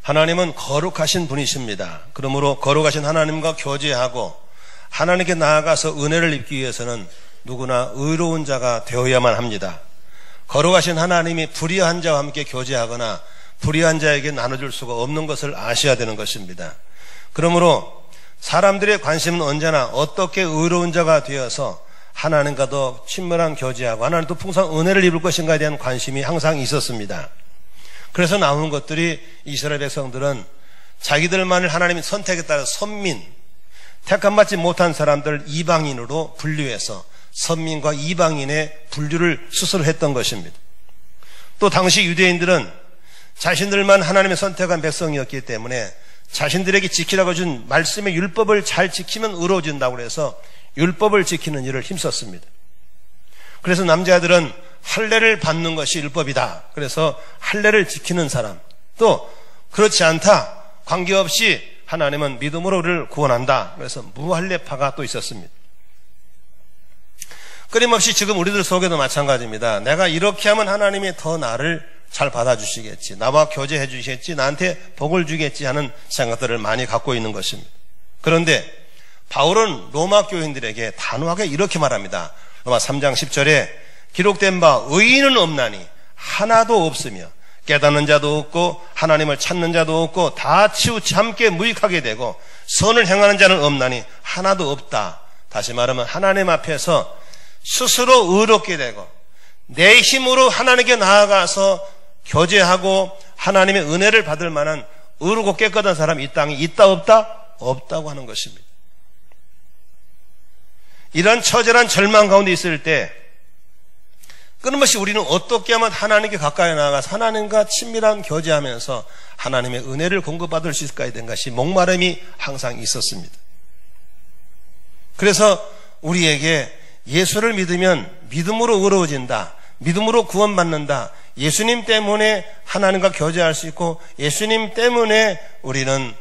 하나님은 거룩하신 분이십니다. 그러므로 거룩하신 하나님과 교제하고 하나님께 나아가서 은혜를 입기 위해서는 누구나 의로운 자가 되어야만 합니다. 거룩하신 하나님이 불의한 자와 함께 교제하거나 불의한 자에게 나눠줄 수가 없는 것을 아셔야 되는 것입니다. 그러므로 사람들의 관심은 언제나 어떻게 의로운 자가 되어서 하나님과 더 친밀한 교제하고 하나님도 풍성한 은혜를 입을 것인가에 대한 관심이 항상 있었습니다. 그래서 나오는 것들이 이스라엘 백성들은 자기들만을 하나님이 선택에 따라 선민, 택함받지 못한 사람들 이방인으로 분류해서 선민과 이방인의 분류를 스스로 했던 것입니다. 또 당시 유대인들은 자신들만 하나님의 선택한 백성이었기 때문에 자신들에게 지키라고 준 말씀의 율법을 잘 지키면 의로워진다고 해서 율법을 지키는 일을 힘썼습니다. 그래서 남자들은 할례를 받는 것이 율법이다. 그래서 할례를 지키는 사람, 또 그렇지 않다, 관계없이 하나님은 믿음으로 우리를 구원한다. 그래서 무할례파가 또 있었습니다. 끊임없이 지금 우리들 속에도 마찬가지입니다. 내가 이렇게 하면 하나님이 더 나를 잘 받아주시겠지, 나와 교제해 주시겠지, 나한테 복을 주겠지 하는 생각들을 많이 갖고 있는 것입니다. 그런데 바울은 로마 교인들에게 단호하게 이렇게 말합니다. 로마 3장 10절에 기록된 바 의인은 없나니 하나도 없으며 깨닫는 자도 없고 하나님을 찾는 자도 없고 다 치우치 함께 무익하게 되고 선을 행하는 자는 없나니 하나도 없다. 다시 말하면 하나님 앞에서 스스로 의롭게 되고 내 힘으로 하나님께 나아가서 교제하고 하나님의 은혜를 받을 만한 의롭고 깨끗한 사람이 이 땅에 있다 없다? 없다고 하는 것입니다. 이런 처절한 절망 가운데 있을 때 끊임없이 우리는 어떻게 하면 하나님께 가까이 나아가서 하나님과 친밀한 교제하면서 하나님의 은혜를 공급받을 수 있을까에 대한 것이 목마름이 항상 있었습니다. 그래서 우리에게 예수를 믿으면 믿음으로 의로워진다, 믿음으로 구원받는다, 예수님 때문에 하나님과 교제할 수 있고 예수님 때문에 우리는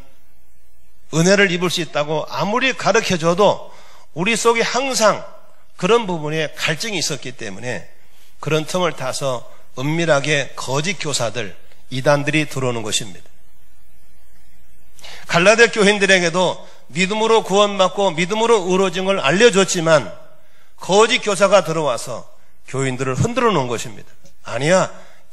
은혜를 입을 수 있다고 아무리 가르쳐줘도 우리 속에 항상 그런 부분에 갈증이 있었기 때문에 그런 틈을 타서 은밀하게 거짓 교사들, 이단들이 들어오는 것입니다. 갈라디아 교인들에게도 믿음으로 구원받고 믿음으로 의로워진 걸 알려줬지만 거짓 교사가 들어와서 교인들을 흔들어 놓은 것입니다. 아니야,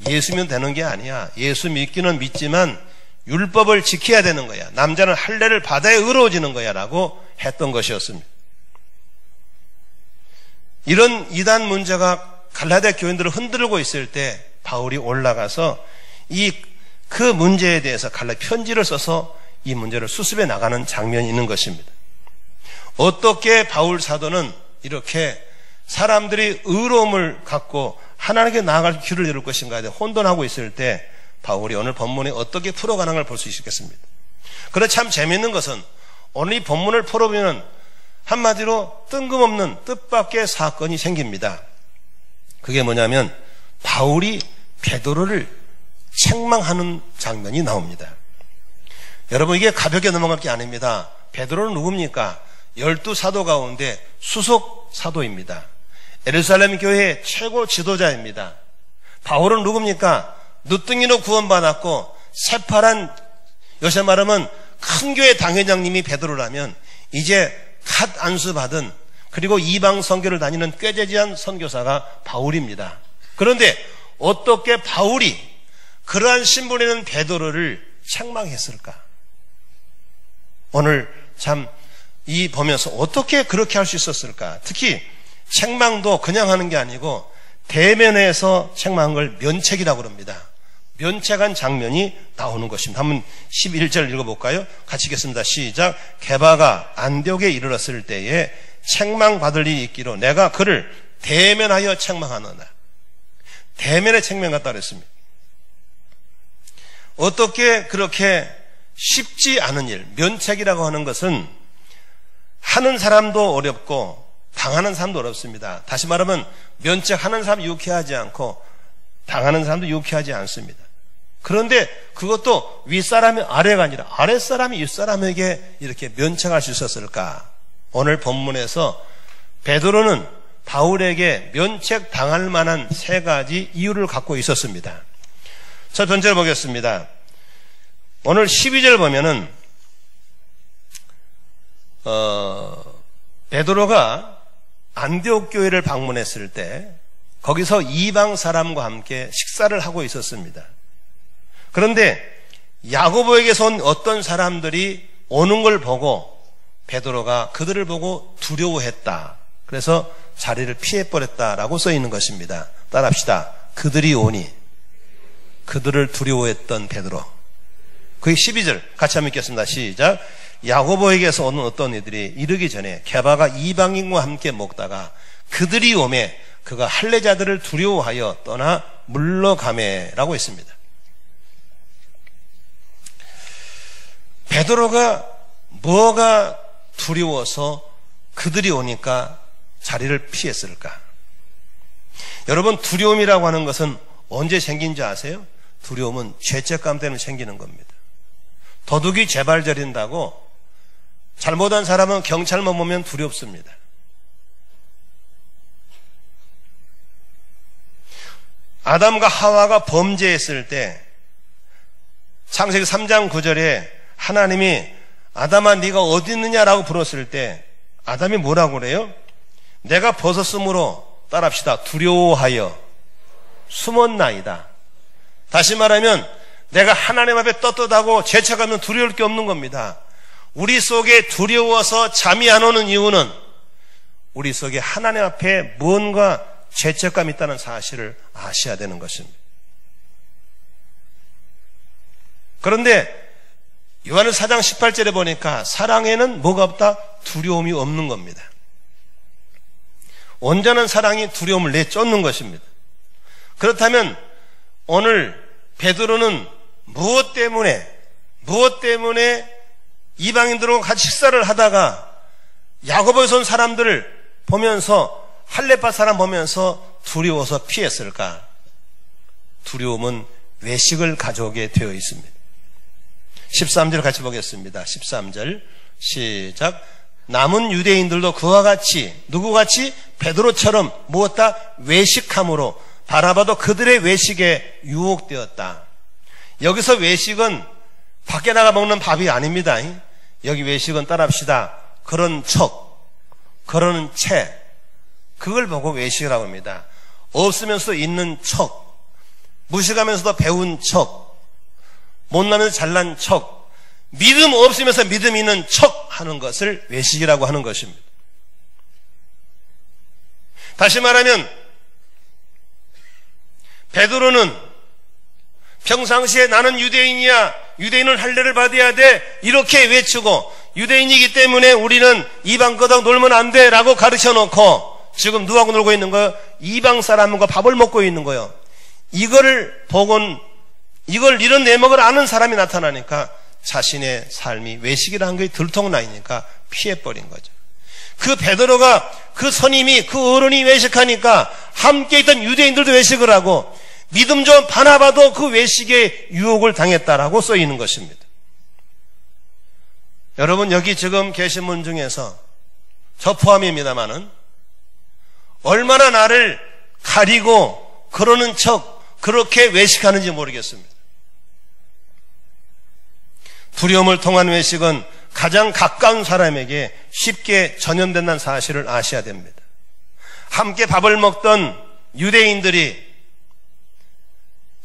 예수면 되는 게 아니야. 예수 믿기는 믿지만 율법을 지켜야 되는 거야. 남자는 할례를 받아야 의로워지는 거야 라고 했던 것이었습니다. 이런 이단 문제가 갈라디아 교인들을 흔들고 있을 때 바울이 올라가서 그 문제에 대해서 갈라디아 편지를 써서 이 문제를 수습해 나가는 장면이 있는 것입니다. 어떻게 바울 사도는 이렇게 사람들이 의로움을 갖고 하나님께 나아갈 길을 열을 것인가에 대해 혼돈하고 있을 때 바울이 오늘 본문에 어떻게 풀어가는 걸 볼 수 있겠습니다. 그런데 참 재미있는 것은 오늘 이 본문을 풀어보면 한마디로 뜬금없는 뜻밖의 사건이 생깁니다. 그게 뭐냐면 바울이 베드로를 책망하는 장면이 나옵니다. 여러분, 이게 가볍게 넘어갈 게 아닙니다. 베드로는 누굽니까? 12사도 가운데 수석 사도입니다. 예루살렘 교회의 최고 지도자입니다. 바울은 누굽니까? 늦둥이로 구원받았고 새파란, 요새 말하면 큰 교회 당회장님이 베드로라면 이제 갓 안수받은, 그리고 이방 선교를 다니는 꾀재지한 선교사가 바울입니다. 그런데 어떻게 바울이 그러한 신분에 있는 베드로를 책망했을까? 오늘 참 이 보면서 어떻게 그렇게 할 수 있었을까? 특히 책망도 그냥 하는 게 아니고 대면해서 책망한 걸 면책이라고 합니다. 면책한 장면이 나오는 것입니다. 한번 11절 읽어볼까요? 같이 읽겠습니다. 시작. 게바가 안디옥에 이르렀을 때에 책망받을 일이 있기로 내가 그를 대면하여 책망하노라. 대면에 책망했다 그랬습니다. 어떻게 그렇게 쉽지 않은 일, 면책이라고 하는 것은 하는 사람도 어렵고 당하는 사람도 어렵습니다. 다시 말하면 면책하는 사람이 유쾌하지 않고 당하는 사람도 유쾌하지 않습니다. 그런데 그것도 윗사람이 아래가 아니라 아랫사람이 윗사람에게 이렇게 면책할 수 있었을까? 오늘 본문에서 베드로는 바울에게 면책당할 만한 세 가지 이유를 갖고 있었습니다. 첫 번째로 보겠습니다. 오늘 12절 보면은 베드로가 안디옥 교회를 방문했을 때 거기서 이방 사람과 함께 식사를 하고 있었습니다. 그런데 야고보에게서 온 어떤 사람들이 오는 걸 보고 베드로가 그들을 보고 두려워했다. 그래서 자리를 피해버렸다라고 써있는 것입니다. 따라합시다. 그들이 오니 그들을 두려워했던 베드로. 그게 12절 같이 한번 읽겠습니다. 시작. 야고보에게서 오는 어떤 이들이 이르기 전에 게바가 이방인과 함께 먹다가 그들이 오매 그가 할례자들을 두려워하여 떠나 물러가매라고 했습니다. 베드로가 뭐가 두려워서 그들이 오니까 자리를 피했을까? 여러분, 두려움이라고 하는 것은 언제 생긴지 아세요? 두려움은 죄책감 때문에 생기는 겁니다. 도둑이 재발 저린다고 잘못한 사람은 경찰만 보면 두렵습니다. 아담과 하와가 범죄했을 때 창세기 3장 9절에 하나님이 아담아 네가 어디 있느냐라고 불렀을 때 아담이 뭐라고 그래요? 내가 벗었으므로 따라합시다. 두려워하여 숨었나이다. 다시 말하면 내가 하나님 앞에 떳떳하고 죄책하면 두려울 게 없는 겁니다. 우리 속에 두려워서 잠이 안 오는 이유는 우리 속에 하나님 앞에 뭔가 죄책감이 있다는 사실을 아셔야 되는 것입니다. 그런데 요한은 4장 18절에 보니까 사랑에는 뭐가 없다? 두려움이 없는 겁니다. 온전한 사랑이 두려움을 내쫓는 것입니다. 그렇다면 오늘 베드로는 무엇 때문에 이방인들하고 같이 식사를 하다가 야고보에서 온 사람들을 보면서 할례파 사람 보면서 두려워서 피했을까? 두려움은 외식을 가져오게 되어 있습니다. 13절 같이 보겠습니다. 13절 시작. 남은 유대인들도 그와 같이 누구같이 베드로처럼 무엇다 외식함으로 바라바도 그들의 외식에 유혹되었다. 여기서 외식은 밖에 나가 먹는 밥이 아닙니다. 여기 외식은 따라합시다. 그런 척, 그런 채, 그걸 보고 외식이라고 합니다. 없으면서도 있는 척, 무식하면서도 배운 척, 못나면서 잘난 척, 믿음 없으면서 믿음 있는 척 하는 것을 외식이라고 하는 것입니다. 다시 말하면 베드로는 평상시에 나는 유대인이야, 유대인은 할례를 받아야 돼 이렇게 외치고 유대인이기 때문에 우리는 이방 거다고 놀면 안 돼 라고 가르쳐놓고 지금 누구하고 놀고 있는 거예요? 이방 사람과 밥을 먹고 있는 거예요. 이걸 이런 내목을 아는 사람이 나타나니까 자신의 삶이 외식이라는 게 들통나니까 피해버린 거죠. 그 베드로가 그 선임이 그 어른이 외식하니까 함께 있던 유대인들도 외식을 하고 믿음 좀 바나바도 그 외식에 유혹을 당했다라고 써 있는 것입니다. 여러분 여기 지금 계신 분 중에서 저 포함입니다만은 얼마나 나를 가리고 그러는 척 그렇게 외식하는지 모르겠습니다. 두려움을 통한 외식은 가장 가까운 사람에게 쉽게 전염된다는 사실을 아셔야 됩니다. 함께 밥을 먹던 유대인들이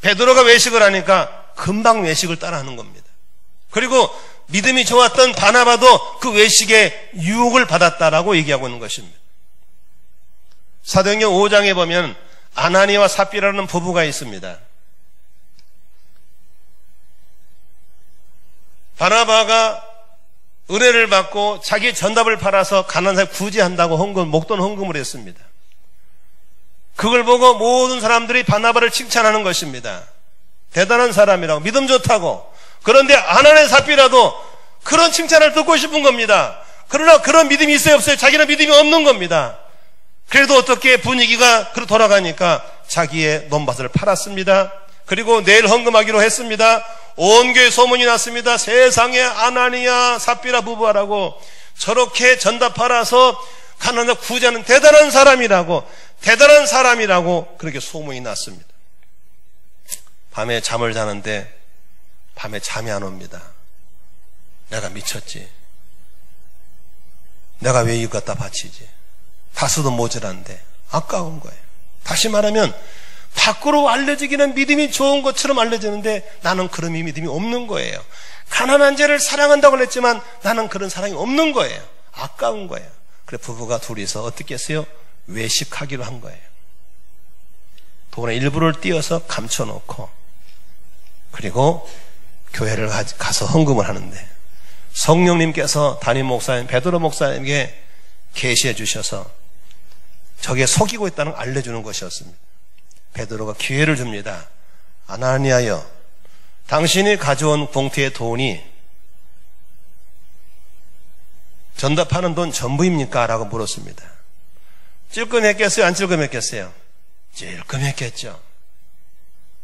베드로가 외식을 하니까 금방 외식을 따라하는 겁니다. 그리고 믿음이 좋았던 바나바도 그 외식에 유혹을 받았다라고 얘기하고 있는 것입니다. 사도행전 5장에 보면 아나니와 삽비라는 부부가 있습니다. 바나바가 은혜를 받고 자기 전답을 팔아서 가난한 사람 구제한다고 목돈 헌금을 했습니다. 그걸 보고 모든 사람들이 바나바를 칭찬하는 것입니다. 대단한 사람이라고, 믿음 좋다고. 그런데 아나니아 삽비라도 그런 칭찬을 듣고 싶은 겁니다. 그러나 그런 믿음이 있어요 없어요? 자기는 믿음이 없는 겁니다. 그래도 어떻게 분위기가 돌아가니까 자기의 논밭을 팔았습니다. 그리고 내일 헌금하기로 했습니다. 온 교회 소문이 났습니다. 세상에 아나니아 삽비라 부부라고 저렇게 전답 팔아서 가난한 구제하는 대단한 사람이라고 그렇게 소문이 났습니다. 밤에 잠을 자는데 밤에 잠이 안 옵니다. 내가 미쳤지. 내가 왜 이거 갖다 바치지? 다스도 모자란데 아까운 거예요. 다시 말하면 밖으로 알려지기는 믿음이 좋은 것처럼 알려지는데 나는 그런 믿음이 없는 거예요. 가난한 자를 사랑한다고 그랬지만 나는 그런 사랑이 없는 거예요. 아까운 거예요. 그래 부부가 둘이서 어떻게 했어요? 외식하기로 한 거예요. 돈의 일부를 띄어서 감춰놓고 그리고 교회를 가서 헌금을 하는데 성령님께서 담임 목사님 베드로 목사님에게 계시해 주셔서 저게 속이고 있다는 걸 알려주는 것이었습니다. 베드로가 기회를 줍니다. 아나니아여, 당신이 가져온 봉투의 돈이 전답하는 돈 전부입니까? 라고 물었습니다. 찔끔했겠어요? 안 찔끔했겠어요? 찔끔했겠죠.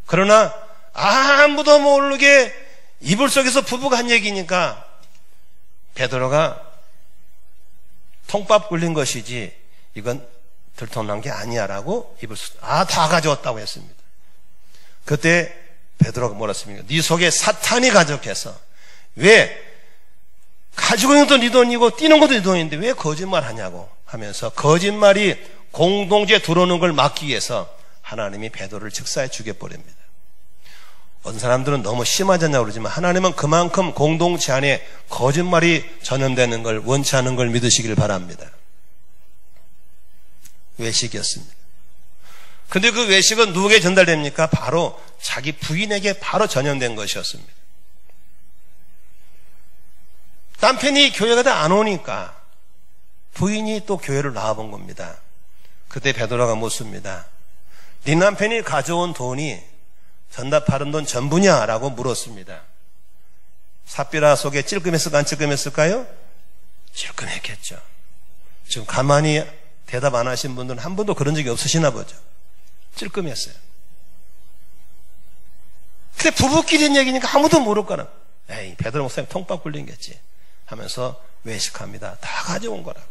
그러나 아무도 모르게 이불 속에서 부부가 한 얘기니까 베드로가 통밥 굴린 것이지 이건 들통난 게 아니야 라고 이불 속 다 가져왔다고 했습니다. 그때 베드로가 뭐랬습니까? 네 속에 사탄이 가득해서 왜 가지고 있는 것도 네 돈이고 뛰는 것도 네 돈인데 왜 거짓말 하냐고 하면서 거짓말이 공동체에 들어오는 걸 막기 위해서 하나님이 베드로를 즉사에 죽여버립니다. 어떤 사람들은 너무 심하잖냐고 그러지만 하나님은 그만큼 공동체 안에 거짓말이 전염되는 걸 원치 않은 걸 믿으시길 바랍니다. 외식이었습니다. 근데 그 외식은 누구에게 전달됩니까? 바로 자기 부인에게 바로 전염된 것이었습니다. 남편이 교회가 다 안 오니까 부인이 또 교회를 나와본 겁니다. 그때 베드로가 묻습니다. 네 남편이 가져온 돈이 전답하는 돈 전부냐? 라고 물었습니다. 삽비라 속에 찔끔했을까 안 찔끔했을까요? 찔끔했겠죠. 지금 가만히 대답 안 하신 분들은 한 번도 그런 적이 없으시나 보죠. 찔끔했어요. 근데 부부끼리 한 얘기니까 아무도 모를 거는 에이 베드로 목사님 통밥 굴린겠지 하면서 외식합니다. 다 가져온 거라고.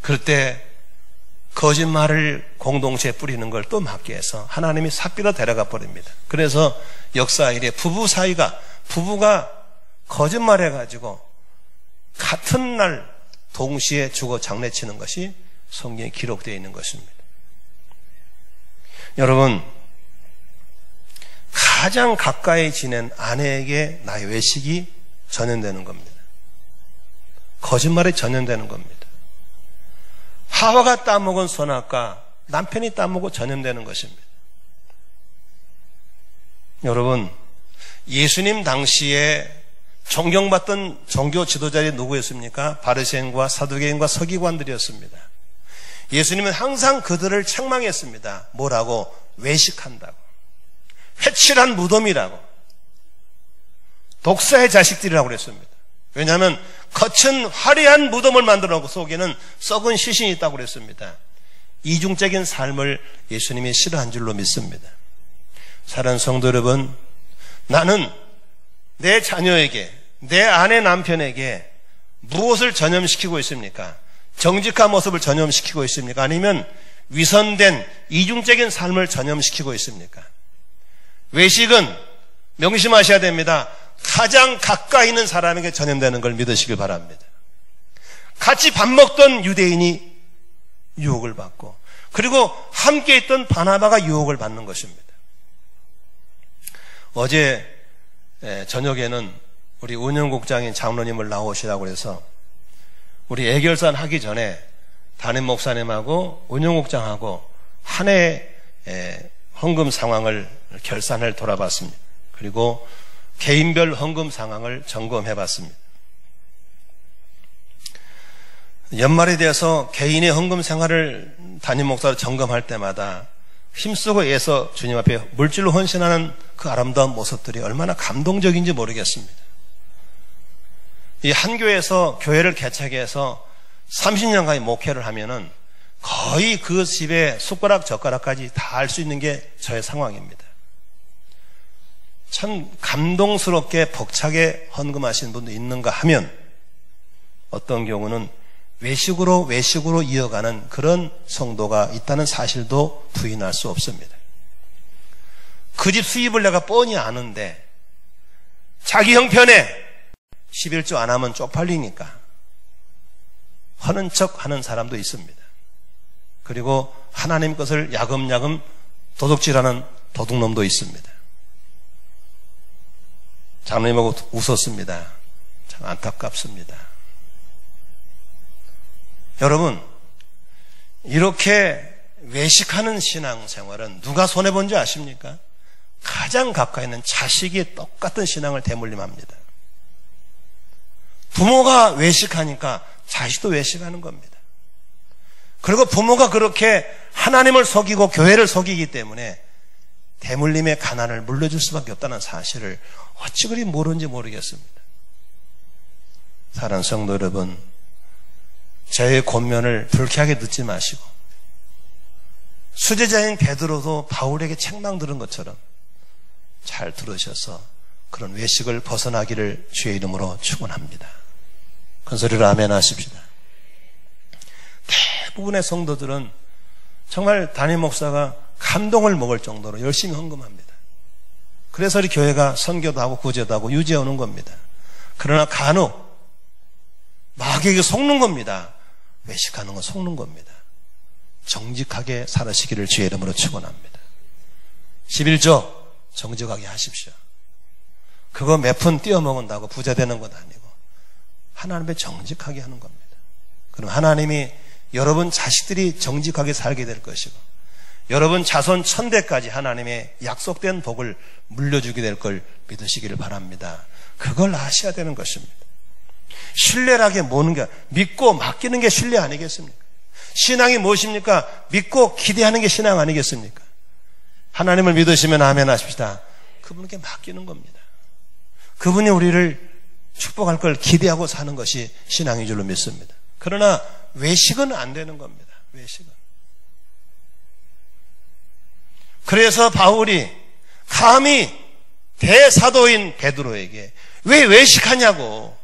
그럴 때 거짓말을 공동체에 뿌리는 걸 또 막기 위해서 하나님이 삽비로 데려가 버립니다. 그래서 역사 일에 부부가 거짓말해가지고 같은 날 동시에 죽어 장례치는 것이 성경에 기록되어 있는 것입니다. 여러분, 가장 가까이 지낸 아내에게 나의 외식이 전염되는 겁니다. 거짓말이 전염되는 겁니다. 하와가 따먹은 선악과 남편이 따먹고 전염되는 것입니다. 여러분, 예수님 당시에 존경받던 종교 지도자들이 누구였습니까? 바리새인과 사두개인과 서기관들이었습니다. 예수님은 항상 그들을 책망했습니다. 뭐라고? 외식한다고. 회칠한 무덤이라고. 독사의 자식들이라고 그랬습니다. 왜냐하면 겉은 화려한 무덤을 만들어 놓고 속에는 썩은 시신이 있다고 그랬습니다. 이중적인 삶을 예수님이 싫어한 줄로 믿습니다. 사랑하는 성도 여러분, 나는 내 자녀에게, 내 아내 남편에게 무엇을 전염시키고 있습니까? 정직한 모습을 전염시키고 있습니까? 아니면 위선된 이중적인 삶을 전염시키고 있습니까? 외식은 명심하셔야 됩니다. 가장 가까이 있는 사람에게 전염되는 걸 믿으시길 바랍니다. 같이 밥 먹던 유대인이 유혹을 받고 그리고 함께 있던 바나바가 유혹을 받는 것입니다. 어제 저녁에는 우리 운영국장인 장로님을 나오시라고 해서 우리 애결산 하기 전에 담임 목사님하고 운영국장하고 한 해 헌금 상황을 결산을 돌아봤습니다. 그리고 개인별 헌금 상황을 점검해 봤습니다. 연말이 되어서 개인의 헌금 생활을 담임 목사로 점검할 때마다 힘쓰고 애써 주님 앞에 물질로 헌신하는 그 아름다운 모습들이 얼마나 감동적인지 모르겠습니다. 이 한 교회에서 교회를 개척해서 30년간의 목회를 하면은 거의 그 집에 숟가락 젓가락까지 다 알 수 있는 게 저의 상황입니다. 참 감동스럽게 벅차게 헌금하시는 분도 있는가 하면 어떤 경우는 외식으로 이어가는 그런 성도가 있다는 사실도 부인할 수 없습니다. 그 집 수입을 내가 뻔히 아는데 자기 형편에 11조 안 하면 쪽팔리니까 하는 척 하는 사람도 있습니다. 그리고 하나님 것을 야금야금 도둑질하는 도둑놈도 있습니다. 장로님하고 웃었습니다. 참 안타깝습니다. 여러분, 이렇게 외식하는 신앙생활은 누가 손해본 줄 아십니까? 가장 가까이 있는 자식이 똑같은 신앙을 대물림합니다. 부모가 외식하니까 자식도 외식하는 겁니다. 그리고 부모가 그렇게 하나님을 속이고 교회를 속이기 때문에 대물림의 가난을 물려줄 수밖에 없다는 사실을 어찌 그리 모르는지 모르겠습니다. 사랑하는 성도 여러분, 저의 권면을 불쾌하게 듣지 마시고 수제자인 베드로도 바울에게 책망 들은 것처럼 잘 들으셔서 그런 외식을 벗어나기를 주의 이름으로 축원합니다. 큰 소리로 아멘 하십시다. 대부분의 성도들은 정말 담임 목사가 감동을 먹을 정도로 열심히 헌금합니다. 그래서 우리 교회가 선교도 하고 구제도 하고 유지해 오는 겁니다. 그러나 간혹 마귀에게 속는 겁니다. 외식하는 건 속는 겁니다. 정직하게 살아시기를 주의 이름으로 축원합니다. 11조 정직하게 하십시오. 그거 몇 푼 띄어먹은다고 부자 되는 것 아니고 하나님의 정직하게 하는 겁니다. 그럼 하나님이 여러분 자식들이 정직하게 살게 될 것이고 여러분 자손 천대까지 하나님의 약속된 복을 물려주게 될 걸 믿으시기를 바랍니다. 그걸 아셔야 되는 것입니다. 신뢰라게 뭐는 게 믿고 맡기는 게 신뢰 아니겠습니까? 신앙이 무엇입니까? 믿고 기대하는 게 신앙 아니겠습니까? 하나님을 믿으시면 아멘 하십시다. 그분께 맡기는 겁니다. 그분이 우리를 축복할 걸 기대하고 사는 것이 신앙인 줄로 믿습니다. 그러나 외식은 안 되는 겁니다. 외식은. 그래서 바울이 감히 대사도인 베드로에게 왜 외식하냐고,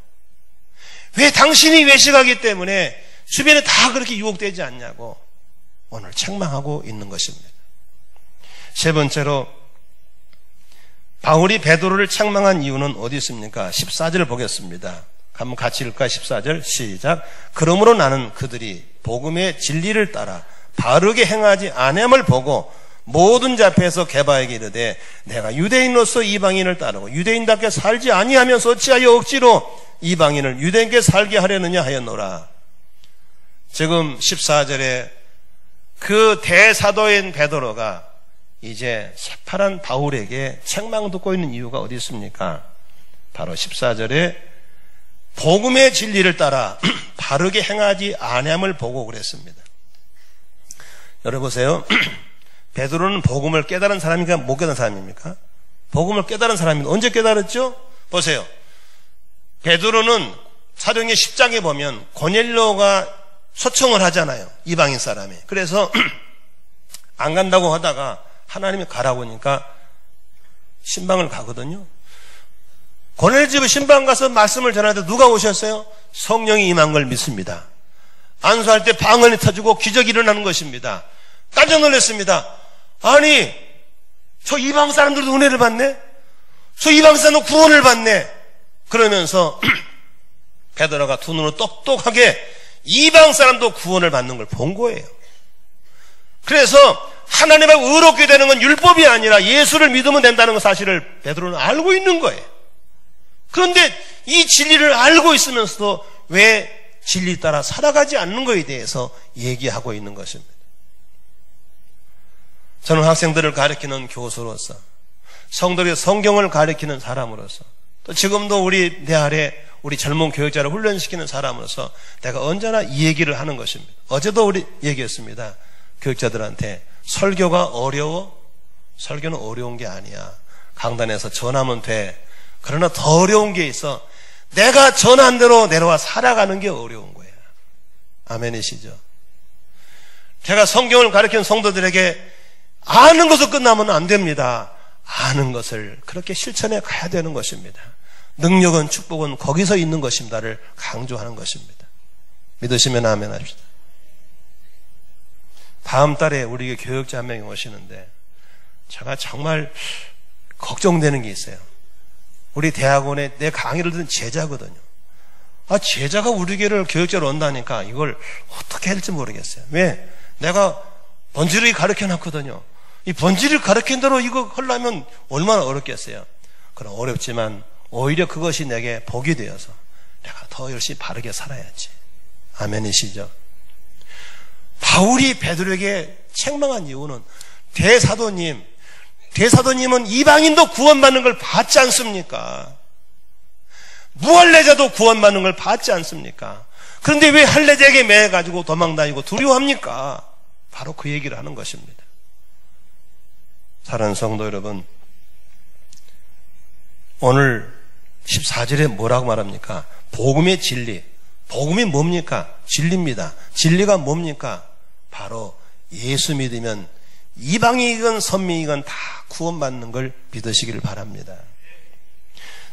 왜 당신이 외식하기 때문에 주변에 다 그렇게 유혹되지 않냐고 오늘 책망하고 있는 것입니다. 세 번째로 바울이 베드로를 책망한 이유는 어디 있습니까? 14절 보겠습니다. 한번 같이 읽을까요? 14절 시작. 그러므로 나는 그들이 복음의 진리를 따라 바르게 행하지 아니함을 보고 모든 자패에서 게바에게 이르되 내가 유대인으로서 이방인을 따르고 유대인답게 살지 아니하면서 어찌하여 억지로 이방인을 유대인께 살게 하려느냐 하였노라. 지금 14절에 그 대사도인 베드로가 이제 새파란 바울에게 책망 듣고 있는 이유가 어디 있습니까? 바로 14절에 복음의 진리를 따라 바르게 행하지 아니함을 보고 그랬습니다. 여러분 보세요. 베드로는 복음을 깨달은 사람입니까? 못 깨달은 사람입니까? 복음을 깨달은 사람입니다. 언제 깨달았죠? 보세요. 베드로는 사도행전 10장에 보면 고넬료가 초청을 하잖아요. 이방인 사람이. 그래서 안 간다고 하다가 하나님이 가라고 하니까 신방을 가거든요. 고넬료 집에 신방 가서 말씀을 전할 때 누가 오셨어요? 성령이 임한 걸 믿습니다. 안수할 때 방언이 터지고 기적이 일어나는 것입니다. 깜짝 놀랐습니다. 아니, 저 이방 사람들도 은혜를 받네? 저 이방 사람도 구원을 받네? 그러면서 베드로가 두 눈으로 똑똑하게 이방 사람도 구원을 받는 걸 본 거예요. 그래서 하나님 앞에 의롭게 되는 건 율법이 아니라 예수를 믿으면 된다는 사실을 베드로는 알고 있는 거예요. 그런데 이 진리를 알고 있으면서도 왜 진리 따라 살아가지 않는 것에 대해서 얘기하고 있는 것입니다. 저는 학생들을 가르치는 교수로서, 성도들의 성경을 가르치는 사람으로서, 또 지금도 우리 내 아래 우리 젊은 교육자를 훈련시키는 사람으로서 내가 언제나 이 얘기를 하는 것입니다. 어제도 우리 얘기했습니다. 교육자들한테 설교가 어려워? 설교는 어려운 게 아니야. 강단에서 전하면 돼. 그러나 더 어려운 게 있어. 내가 전한 대로 내려와 살아가는 게 어려운 거야. 아멘이시죠? 제가 성경을 가르치는 성도들에게 아는 것으로 끝나면 안 됩니다. 아는 것을 그렇게 실천해 가야 되는 것입니다. 능력은 축복은 거기서 있는 것입니다를 강조하는 것입니다. 믿으시면 아멘 합시다. 다음 달에 우리 교육자 한 명이 오시는데 제가 정말 걱정되는 게 있어요. 우리 대학원에 내 강의를 듣는 제자거든요. 제자가 우리 교회를 교육자로 온다니까 이걸 어떻게 할지 모르겠어요. 왜? 내가 번지르기 가르쳐 놨거든요. 이 번지르기 가르친 대로 이거 하려면 얼마나 어렵겠어요. 그럼 어렵지만 오히려 그것이 내게 복이 되어서 내가 더 열심히 바르게 살아야지. 아멘이시죠? 바울이 베드로에게 책망한 이유는 대사도님은 이방인도 구원받는 걸 받지 않습니까? 무할례자도 구원받는 걸 받지 않습니까? 그런데 왜 할례자에게 매가지고 도망다니고 두려워합니까? 바로 그 얘기를 하는 것입니다. 사랑하는 성도 여러분, 오늘 14절에 뭐라고 말합니까? 복음의 진리. 복음이 뭡니까? 진리입니다. 진리가 뭡니까? 바로 예수 믿으면 이방이건 선민이건 다 구원받는 걸 믿으시기를 바랍니다.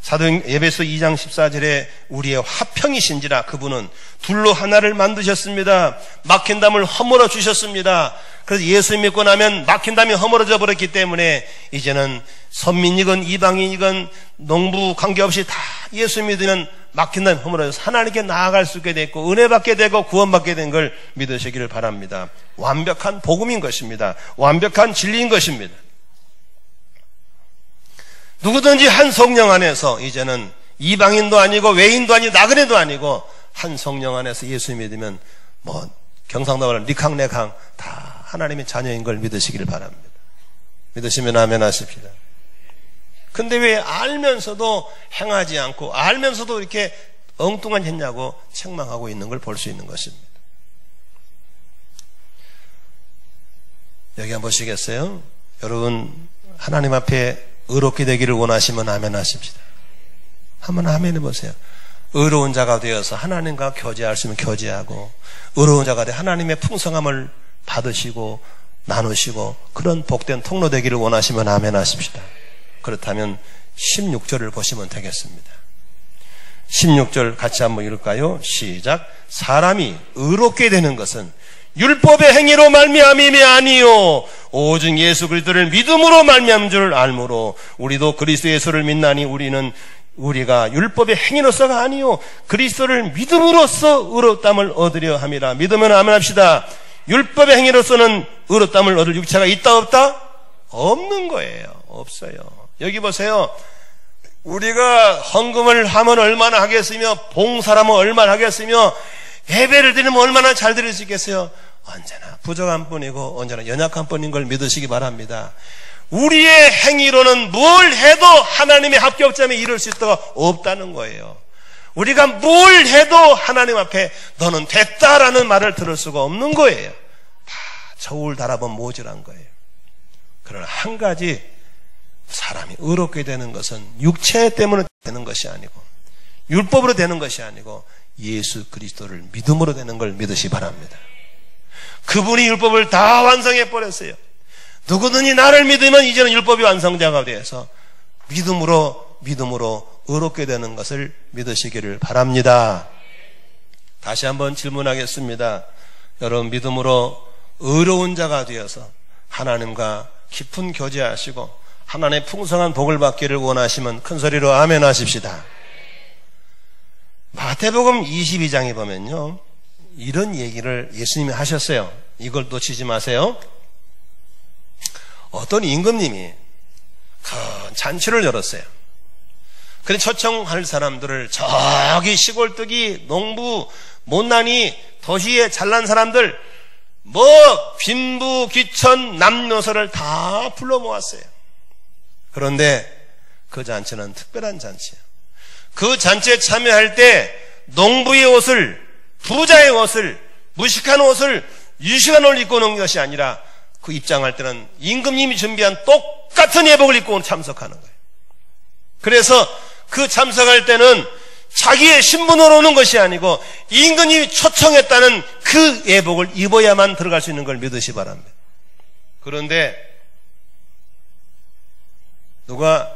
사도행 에베소 2장 14절에 우리의 화평이신지라 그분은 둘로 하나를 만드셨습니다. 막힌 담을 허물어 주셨습니다. 그래서 예수 믿고 나면 막힌 담이 허물어져 버렸기 때문에 이제는 선민이건 이방인이건 농부 관계없이 다 예수 믿으면 막힌 담이 허물어져서 하나님께 나아갈 수 있게 됐고 은혜 받게 되고 구원받게 된 걸 믿으시기를 바랍니다. 완벽한 복음인 것입니다. 완벽한 진리인 것입니다. 누구든지 한 성령 안에서 이제는 이방인도 아니고 외인도 아니고 나그네도 아니고 한 성령 안에서 예수 믿으면 경상도 말하는 리캉네캉 다 하나님의 자녀인 걸 믿으시기를 바랍니다. 믿으시면 아멘 하십시다. 근데 왜 알면서도 행하지 않고 알면서도 이렇게 엉뚱한 했냐고 책망하고 있는 걸 볼 수 있는 것입니다. 여기 한번 보시겠어요? 여러분 하나님 앞에 의롭게 되기를 원하시면 아멘 하십시다. 한번 아멘 해보세요. 의로운 자가 되어서 하나님과 교제할 수 있으면 교제하고 의로운 자가 되어 하나님의 풍성함을 받으시고 나누시고 그런 복된 통로 되기를 원하시면 아멘 하십시다. 그렇다면 16절을 보시면 되겠습니다. 16절 같이 한번 읽을까요? 시작. 사람이 의롭게 되는 것은 율법의 행위로 말미암음이 아니요 오직 예수 그리스도를 믿음으로 말미암은 줄 알므로 우리도 그리스도 예수를 믿나니 우리가 율법의 행위로서가 아니요 그리스도를 믿음으로써 의롭다함을 얻으려 함이라. 믿으면 아멘 합시다. 율법의 행위로서는 의롭다함을 얻을 육체가 있다 없다? 없는 거예요. 없어요. 여기 보세요. 우리가 헌금을 하면 얼마나 하겠으며 봉사하면 얼마나 하겠으며 예배를 드리면 얼마나 잘 드릴 수 있겠어요? 언제나 부족한 뿐이고 언제나 연약한 뿐인 걸 믿으시기 바랍니다. 우리의 행위로는 뭘 해도 하나님의 합격점에 이룰 수 있다가 없다는 거예요. 우리가 뭘 해도 하나님 앞에 너는 됐다라는 말을 들을 수가 없는 거예요. 다 저울 달아본 모질한 거예요. 그러나 한 가지 사람이 의롭게 되는 것은 육체 때문에 되는 것이 아니고 율법으로 되는 것이 아니고 예수 그리스도를 믿음으로 되는 걸 믿으시기 바랍니다. 그분이 율법을 다 완성해 버렸어요. 누구든지 나를 믿으면 이제는 율법이 완성자가 되어서 믿음으로 의롭게 되는 것을 믿으시기를 바랍니다. 다시 한번 질문하겠습니다. 여러분 믿음으로 의로운 자가 되어서 하나님과 깊은 교제하시고 하나님의 풍성한 복을 받기를 원하시면 큰 소리로 아멘 하십시다. 마태복음 22장에 보면요 이런 얘기를 예수님이 하셨어요. 이걸 놓치지 마세요. 어떤 임금님이 큰 잔치를 열었어요. 그래 초청할 사람들을 저기 시골뜨기 농부 못난이 도시에 잘난 사람들 빈부 귀천 남녀서를 다 불러 모았어요. 그런데 그 잔치는 특별한 잔치예요. 그 잔치에 참여할 때 농부의 옷을 부자의 옷을 무식한 옷을 유식한 옷을 입고 오는 것이 아니라 그 입장할 때는 임금님이 준비한 똑같은 예복을 입고 참석하는 거예요. 그래서 그 참석할 때는 자기의 신분으로 오는 것이 아니고 임금님이 초청했다는 그 예복을 입어야만 들어갈 수 있는 걸 믿으시 바랍니다. 그런데 누가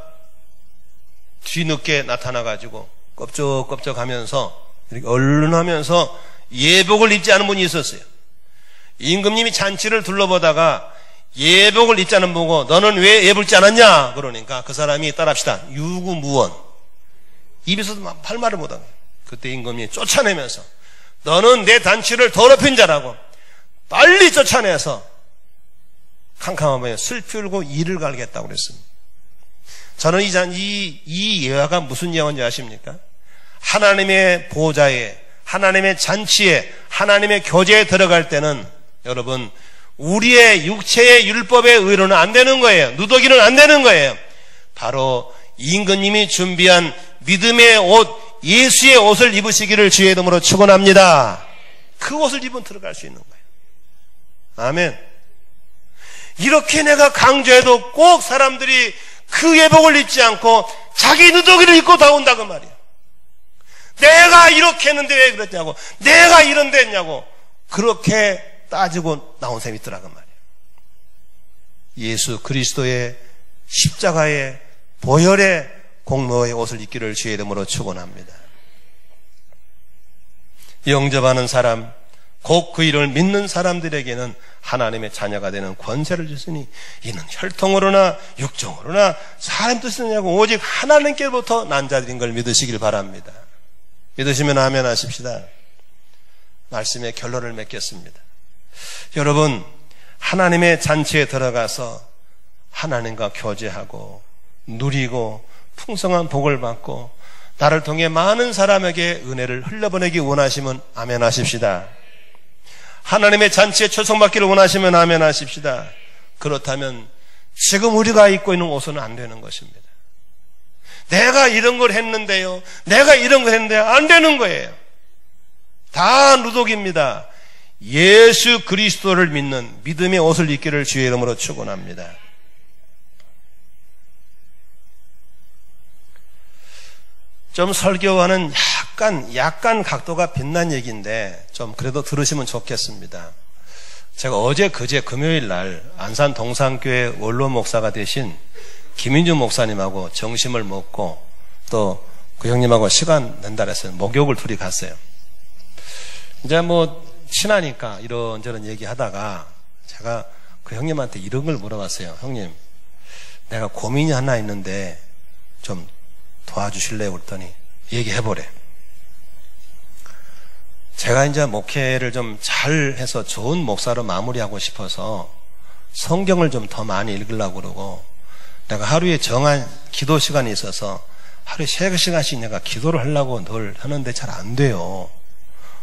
뒤늦게 나타나가지고 껍적껍적 하면서 이렇게 얼른하면서 예복을 입지 않은 분이 있었어요. 임금님이 잔치를 둘러보다가 예복을 입자는 보고 너는 왜 예복을 입지 않았냐? 그러니까 그 사람이 따라합시다. 유구무원. 입에서도 막 할 말을 못하는 거예요. 그때 임금이 쫓아내면서 너는 내 단추를 더럽힌 자라고 빨리 쫓아내서 캄캄하며 슬피 울고 이를 갈겠다고 그랬습니다. 저는 이 예화가 무슨 예화인지 아십니까? 하나님의 보좌에, 하나님의 잔치에, 하나님의 교제에 들어갈 때는 여러분 우리의 육체의 율법에 의로는 안 되는 거예요. 누더기는 안 되는 거예요. 바로 임금님이 준비한 믿음의 옷, 예수의 옷을 입으시기를 주의 이름으로 축원합니다. 그 옷을 입은 들어갈 수 있는 거예요. 아멘. 이렇게 내가 강조해도 꼭 사람들이 그 예복을 입지 않고 자기 누더기를 입고 다 온다 그 말이야. 내가 이렇게 했는데 왜 그랬냐고, 내가 이런 데 했냐고 그렇게 따지고 나온 셈이 있더라 그 말이야. 예수 그리스도의 십자가의 보혈의 공로의 옷을 입기를 주의 이름으로 축원합니다. 영접하는 사람, 곧 그 이름을 믿는 사람들에게는 하나님의 자녀가 되는 권세를 주시니 이는 혈통으로나 육정으로나 사람 뜻이냐고 오직 하나님께로부터 난 자들인 걸 믿으시길 바랍니다. 믿으시면 아멘 하십시다. 말씀의 결론을 맺겠습니다. 여러분, 하나님의 잔치에 들어가서 하나님과 교제하고 누리고 풍성한 복을 받고 나를 통해 많은 사람에게 은혜를 흘려보내기 원하시면 아멘 하십시다. 하나님의 잔치에 초청받기를 원하시면 아멘 하십시다. 그렇다면 지금 우리가 입고 있는 옷은 안 되는 것입니다. 내가 이런 걸 했는데요, 내가 이런 걸 했는데요, 안 되는 거예요. 다 누독입니다. 예수 그리스도를 믿는 믿음의 옷을 입기를 주의 이름으로 축원합니다. 좀 설교와는 약간 각도가 빛난 얘기인데 좀 그래도 들으시면 좋겠습니다. 제가 어제 그제 금요일 날 안산 동산교회 원로 목사가 되신 김인주 목사님하고 점심을 먹고 또 그 형님하고 시간 낸다 해서 목욕을 둘이 갔어요. 이제 뭐 친하니까 이런저런 얘기하다가 제가 그 형님한테 이런 걸 물어봤어요. 형님, 내가 고민이 하나 있는데 좀 도와주실래요? 그랬더니 얘기해보래. 제가 이제 목회를 좀 잘해서 좋은 목사로 마무리하고 싶어서 성경을 좀 더 많이 읽으려고 그러고 내가 하루에 정한 기도 시간이 있어서 하루에 3시간씩 내가 기도를 하려고 늘 하는데 잘 안 돼요.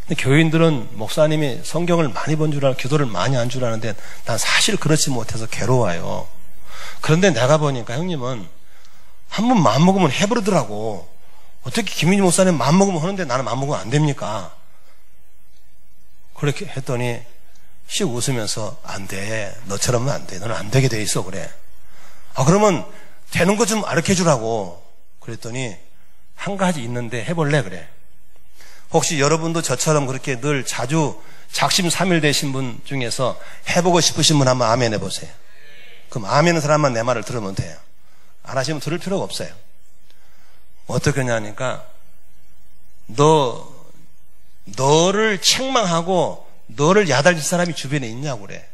근데 교인들은 목사님이 성경을 많이 본 줄 알고 기도를 많이 한 줄 아는데 난 사실 그렇지 못해서 괴로워요. 그런데 내가 보니까 형님은 한번 마음먹으면 해버리더라고. 어떻게 김인주 목사님 마음먹으면 하는데 나는 마음먹으면 안 됩니까? 그렇게 했더니 씩 웃으면서 안 돼. 너처럼은 안 돼. 너는 안 되게 돼 있어. 그래. 그러면 되는 거 좀 가르쳐 주라고. 그랬더니 한 가지 있는데 해볼래? 그래. 혹시 여러분도 저처럼 그렇게 늘 자주 작심삼일 되신 분 중에서 해보고 싶으신 분 한번 아멘 해보세요. 그럼 아멘 사람만 내 말을 들으면 돼요. 안 하시면 들을 필요가 없어요. 어떻게 하냐니까 너를 책망하고 너를 야단칠 사람이 주변에 있냐고 그래.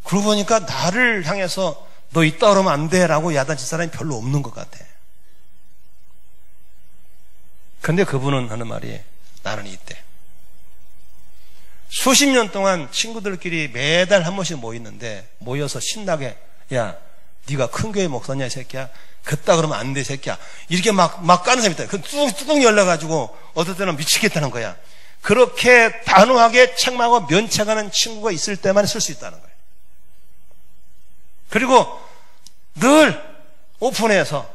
그러고 보니까 나를 향해서 너 있다 그러면 안 돼 라고 야단칠 사람이 별로 없는 것 같아. 근데 그분은 하는 말이 나는 있대. 수십 년 동안 친구들끼리 매달 한 번씩 모이는데 모여서 신나게 야 네가 큰 교회 목사냐 이 새끼야. 그따 그러면 안 돼 새끼야. 이렇게 막 까는 사람이 있다. 그 뚜껑 열려가지고 어떨 때는 미치겠다는 거야. 그렇게 단호하게 책망하고 면책하는 친구가 있을 때만 쓸 수 있다는 거예요. 그리고 늘 오픈해서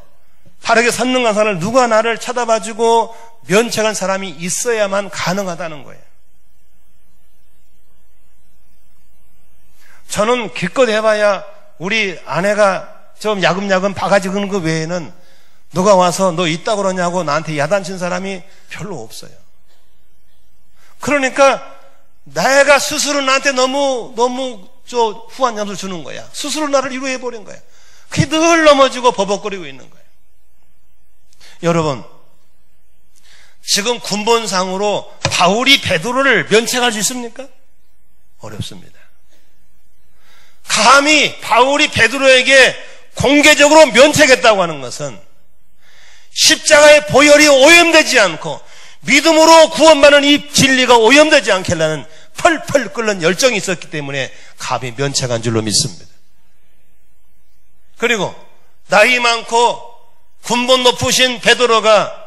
바르게 선능한 사람을 누가 나를 쳐다봐주고 면책한 사람이 있어야만 가능하다는 거예요. 저는 기껏 해봐야 우리 아내가 좀 야금야금 바가지 그는 거 외에는 누가 와서 너 있다 그러냐고 나한테 야단친 사람이 별로 없어요. 그러니까 내가 스스로 나한테 너무 후한 점수를 주는 거야. 스스로 나를 위로해버린 거야. 그게 늘 넘어지고 버벅거리고 있는 거예요. 여러분, 지금 군본상으로 바울이 베드로를 면책할 수 있습니까? 어렵습니다. 감히 바울이 베드로에게 공개적으로 면책했다고 하는 것은 십자가의 보혈이 오염되지 않고 믿음으로 구원받는 이 진리가 오염되지 않게 하려는 펄펄 끓는 열정이 있었기 때문에 감히 면책한 줄로 믿습니다. 그리고 나이 많고 군복 높으신 베드로가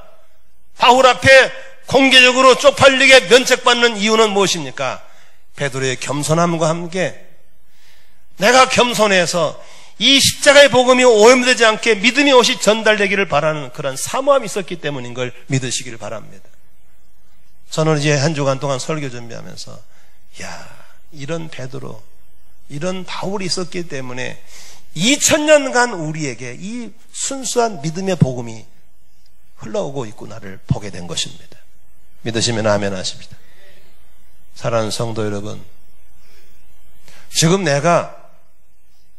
바울 앞에 공개적으로 쪽팔리게 면책받는 이유는 무엇입니까? 베드로의 겸손함과 함께 내가 겸손해서 이 십자가의 복음이 오염되지 않게 믿음의 옷이 전달되기를 바라는 그런 사모함이 있었기 때문인 걸 믿으시기를 바랍니다. 저는 이제 한 주간 동안 설교 준비하면서 이런 베드로, 이런 바울이 있었기 때문에 2000년간 우리에게 이 순수한 믿음의 복음이 흘러오고 있구나를 보게 된 것입니다. 믿으시면 아멘 하십니다. 사랑하는 성도 여러분, 지금 내가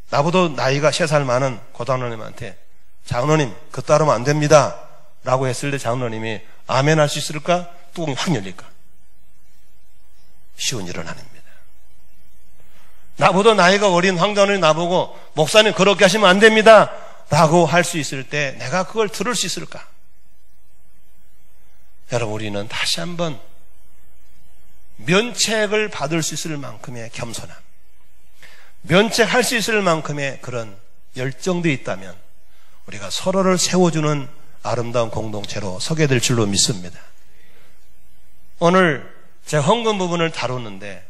나보다 나이가 3살 많은 고장로님한테 장로님 그 따르면 안 됩니다 라고 했을 때 장로님이 아멘 할 수 있을까? 뚜껑이 확 열릴까? 쉬운 일은 아닙니다. 나보다 나이가 어린 황장로님 나보고 목사님 그렇게 하시면 안 됩니다 라고 할 수 있을 때 내가 그걸 들을 수 있을까? 여러분, 우리는 다시 한번 면책을 받을 수 있을 만큼의 겸손함, 면책할 수 있을 만큼의 그런 열정도 있다면 우리가 서로를 세워주는 아름다운 공동체로 서게 될 줄로 믿습니다. 오늘 제가 헌금 부분을 다뤘는데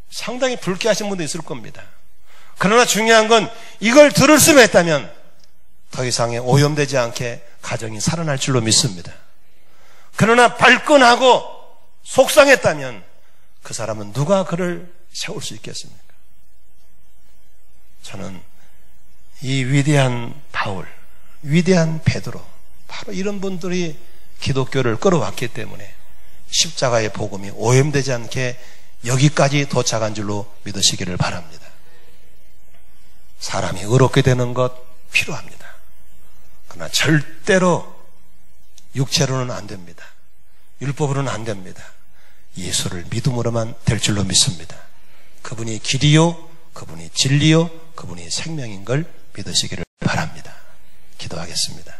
상당히 불쾌하신 분도 있을 겁니다. 그러나 중요한 건 이걸 들을 수만 있다면 더 이상의 오염되지 않게 가정이 살아날 줄로 믿습니다. 그러나 발끈하고 속상했다면 그 사람은 누가 그를 세울 수 있겠습니까? 저는 이 위대한 바울, 위대한 베드로, 바로 이런 분들이 기독교를 끌어왔기 때문에 십자가의 복음이 오염되지 않게 여기까지 도착한 줄로 믿으시기를 바랍니다. 사람이 의롭게 되는 것 필요합니다. 그러나 절대로 육체로는 안 됩니다. 율법으로는 안 됩니다. 예수를 믿음으로만 될 줄로 믿습니다. 그분이 길이요, 그분이 진리요, 그분이 생명인 걸 믿으시기를 바랍니다. 기도하겠습니다.